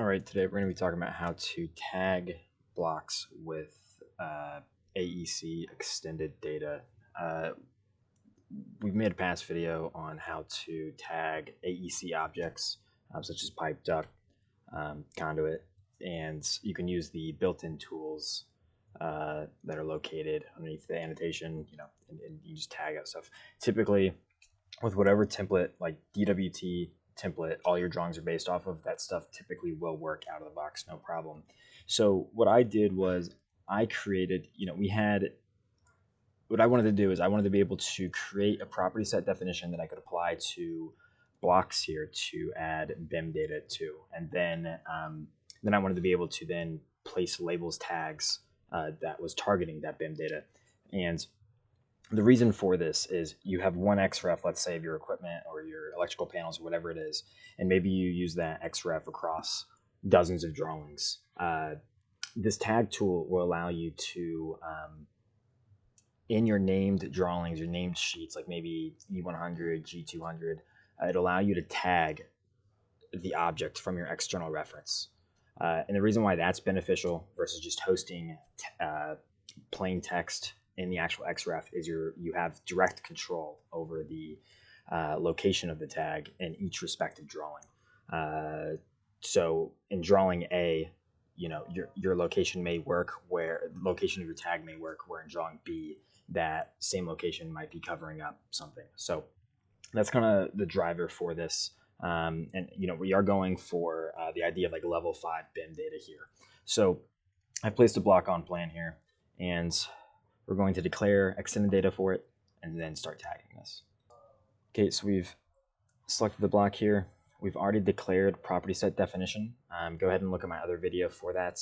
All right, today we're going to be talking about how to tag blocks with AEC extended data. We've made a past video on how to tag AEC objects such as pipe, duct, conduit, and you can use the built-in tools that are located underneath the annotation, and you just tag that stuff. Typically, with whatever template, like DWT template, all your drawings are based off of, that stuff typically will work out of the box, no problem. So what I did was I created, what I wanted to do is I wanted to be able to create a property set definition that I could apply to blocks here to add BIM data to. And then I wanted to be able to then place labels tags that was targeting that BIM data. And the reason for this is you have one XREF, let's say, of your equipment or your electrical panels or whatever it is, and maybe you use that XREF across dozens of drawings. This tag tool will allow you to, in your named drawings, your named sheets, like maybe E100, G200, it'll allow you to tag the object from your external reference. And the reason why that's beneficial versus just hosting plain text in the actual XREF is you have direct control over the location of the tag in each respective drawing. So in drawing A, your location may work where location of your tag may work where in drawing B, that same location might be covering up something. So that's kind of the driver for this. And we are going for the idea of like level 5 BIM data here. So I placed a block on plan here, and we're going to declare extended data for it and then start tagging this. Okay, so we've selected the block here. We've already declared property set definition. Go ahead and look at my other video for that.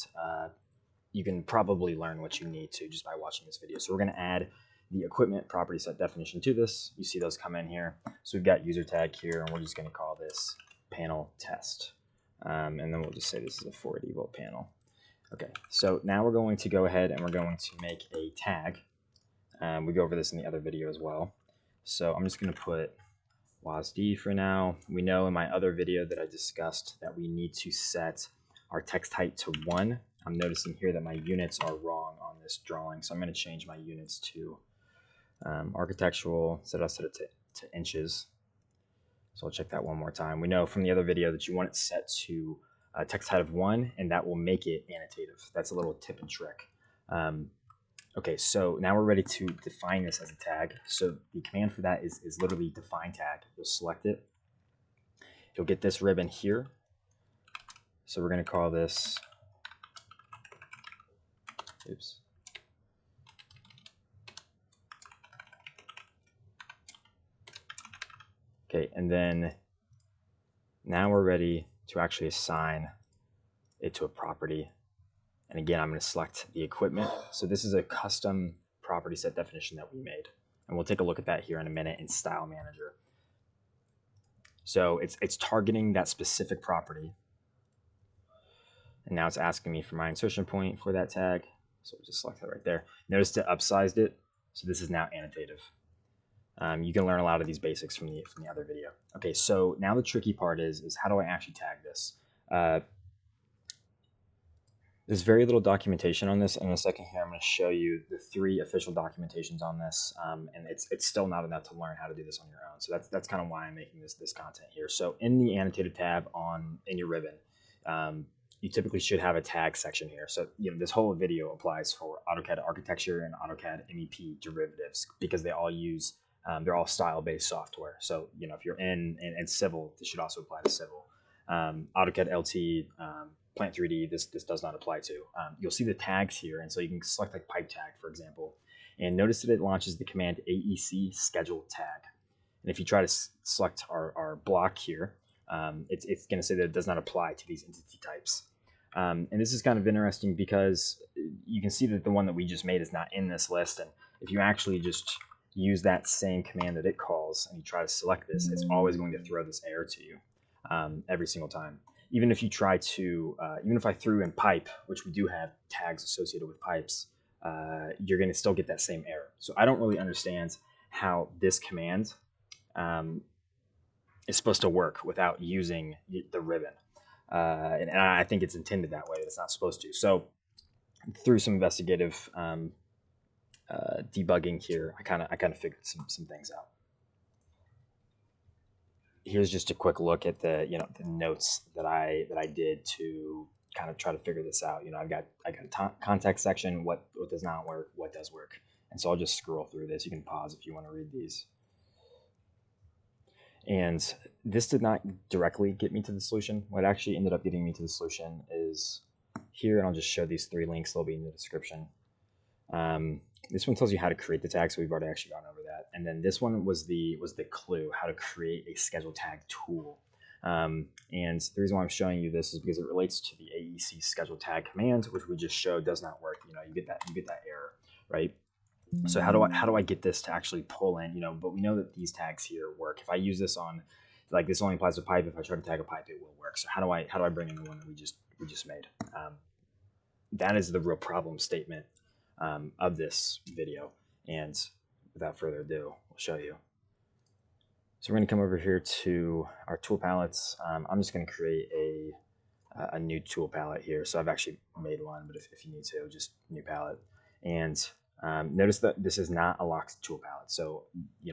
You can probably learn what you need to just by watching this video. So we're going to add the equipment property set definition to this. You see those come in here. So we've got user tag here, and we're just going to call this panel test. And then we'll just say this is a 480 volt panel. Okay, so now we're going to go ahead and we're going to make a tag. We go over this in the other video as well. So I'm just going to put WASD for now. We know in my other video that I discussed that we need to set our text height to 1. I'm noticing here that my units are wrong on this drawing, so I'm going to change my units to architectural, set it to inches. So I'll check that one more time. We know from the other video that you want it set to text height of 1, and that will make it annotative. That's a little tip and trick. Okay, so now we're ready to define this as a tag. So the command for that is literally define tag. You'll select it. You'll get this ribbon here. So we're going to call this, oops. Okay, and then now we're ready to actually assign it to a property. And again, I'm going to select the equipment. So this is a custom property set definition that we made. And we'll take a look at that here in a minute in Style Manager. So it's targeting that specific property. And now it's asking me for my insertion point for that tag. So we'll just select that right there. Notice it upsized it. So this is now annotative. You can learn a lot of these basics from the other video. Okay, so now the tricky part is how do I actually tag this? There's very little documentation on this. In a second here, I'm going to show you the 3 official documentations on this, and it's still not enough to learn how to do this on your own. So that's kind of why I'm making this content here. So in the annotated tab in your ribbon, you typically should have a tag section here. So this whole video applies for AutoCAD architecture and AutoCAD MEP derivatives because they all use they're all style-based software. So if you're in civil, this should also apply to civil. AutoCAD LT, Plant 3D, this does not apply to. You'll see the tags here, and so you can select like pipe tag, for example, and notice that it launches the command AECSCHEDULETAG. And if you try to select our block here, it's going to say that it does not apply to these entity types. And this is kind of interesting because you can see that the one that we just made is not in this list. And if you actually just use that same command that it calls and you try to select this, it's always going to throw this error to you every single time. Even if you try to, even if I threw in pipe, which we do have tags associated with pipes, you're going to still get that same error. So I don't really understand how this command is supposed to work without using the ribbon. and I think it's intended that way. It's not supposed to. So through some investigative debugging here, I kind of figured some things out. Here's just a quick look at the the notes that I did to kind of try to figure this out. I got a context section, what does not work, what does work, and so I'll just scroll through this. You can pause if you want to read these. And this did not directly get me to the solution. What actually ended up getting me to the solution is here, and I'll just show these 3 links. They'll be in the description. This one tells you how to create the tag, so we've already actually gone over that. And then this one was the clue, how to create a schedule tag tool. And the reason why I'm showing you this is because it relates to the AECSCHEDULETAG command, which we just showed does not work. You get that error, right? So how do I get this to actually pull in? But we know that these tags here work. If I use this on, like, this only applies to pipe. If I try to tag a pipe, it will work. So how do I bring in the one that we just made? That is the real problem statement of this video. And without further ado, we'll show you. So we're going to come over here to our tool palettes. I'm just going to create a new tool palette here. So I've actually made one, but if you need to, just new palette. And notice that this is not a locked tool palette. So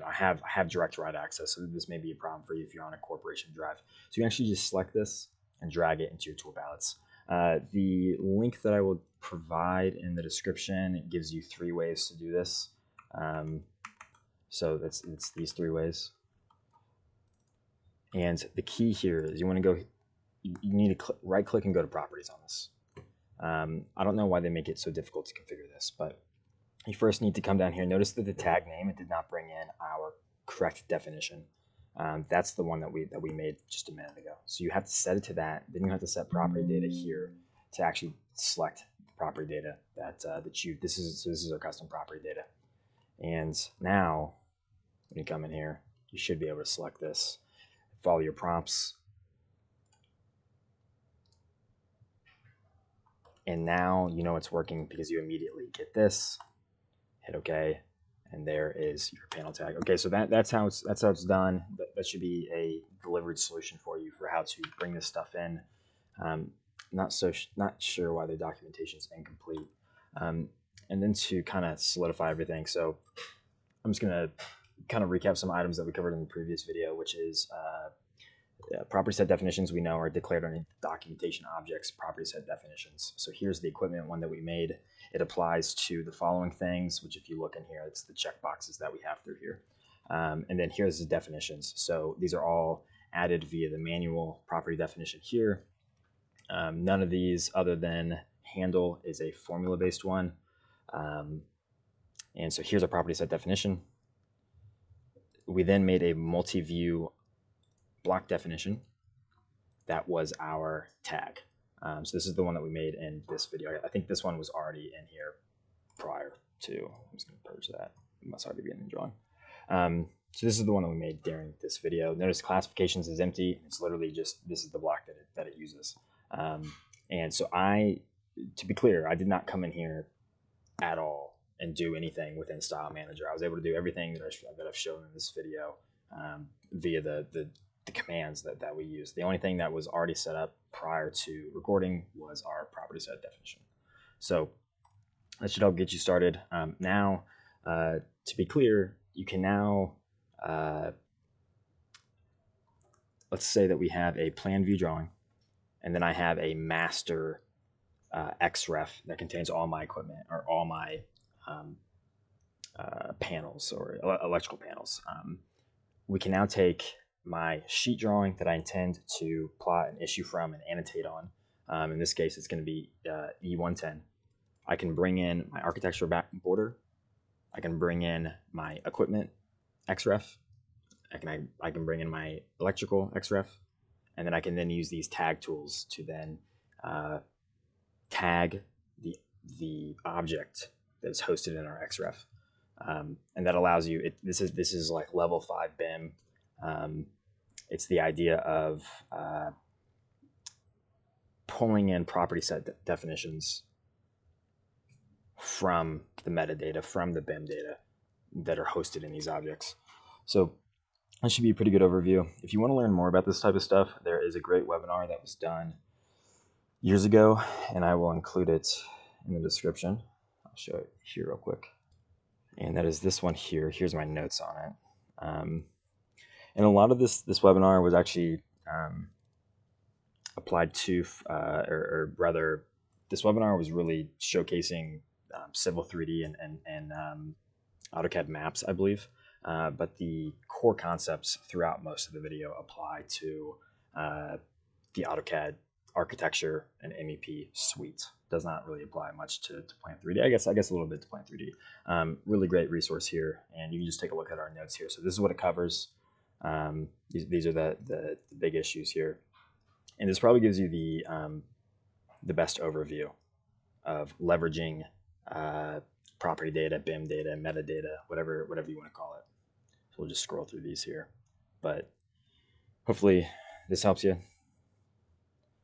I have direct write access. So this may be a problem for you if you're on a corporation drive. So you actually just select this and drag it into your tool palettes. The link that I will provide in the description, it gives you 3 ways to do this. So it's these 3 ways. And the key here is you want to go, you need to right click and go to properties on this. I don't know why they make it so difficult to configure this, but you first need to come down here. Notice that the tag name, it did not bring in our correct definition. That's the one that we made just a minute ago. So you have to set it to that. Then you have to set property data here to actually select the property data that this is our custom property data. And now when you come in here, you should be able to select this. Follow your prompts. And now you know it's working because you immediately get this, hit OK, and there is your panel tag. Okay, so that's how it's done. That should be a delivered solution for you for how to bring this stuff in. Not sure why the documentation is incomplete. And then to kind of solidify everything, so I'm just gonna kind of recap some items that we covered in the previous video, which is property set definitions we know are declared on documentation objects, property set definitions. So here's the equipment one that we made. It applies to the following things, which if you look in here, it's the check boxes that we have through here. And then here's the definitions. So these are all added via the manual property definition here. None of these other than handle is a formula-based one. And so here's a property set definition. We then made a multi-view block definition. That was our tag. So this is the one that we made in this video. I think this one was already in here prior to, I'm just going to purge that. It must already be in the drawing. So this is the one that we made during this video. Notice classifications is empty. It's literally just, this is the block that it uses. And so to be clear, I did not come in here at all and do anything within Style Manager. I was able to do everything that I've shown in this video via the commands that we use. The only thing that was already set up prior to recording was our property set definition. So that should help get you started. Now, to be clear, you can now, let's say that we have a plan view drawing, and then I have a master XREF that contains all my equipment or all my panels or electrical panels. We can now take my sheet drawing that I intend to plot an issue from and annotate on. In this case, it's going to be E110. I can bring in my architectural border. I can bring in my equipment XREF. I can bring in my electrical XREF, and then I can then use these tag tools to then tag the object that is hosted in our XREF, and that allows you. This is like level 5 BIM. It's the idea of pulling in property set definitions from the metadata, from the BIM data that are hosted in these objects. So that should be a pretty good overview. If you want to learn more about this type of stuff, there is a great webinar that was done years ago, and I will include it in the description. I'll show it here real quick. And that is this one here. Here's my notes on it. And a lot of this webinar was actually applied to, or rather, this webinar was really showcasing Civil 3D and AutoCAD maps, I believe. But the core concepts throughout most of the video apply to the AutoCAD architecture and MEP suite. Does not really apply much to Plan 3D. I guess a little bit to Plan 3D. Really great resource here, and you can just take a look at our notes here. So this is what it covers. These are the big issues here, and this probably gives you the best overview of leveraging property data, BIM data, metadata, whatever you want to call it. So we'll just scroll through these here, but hopefully this helps you.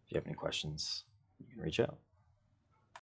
If you have any questions, you can reach out.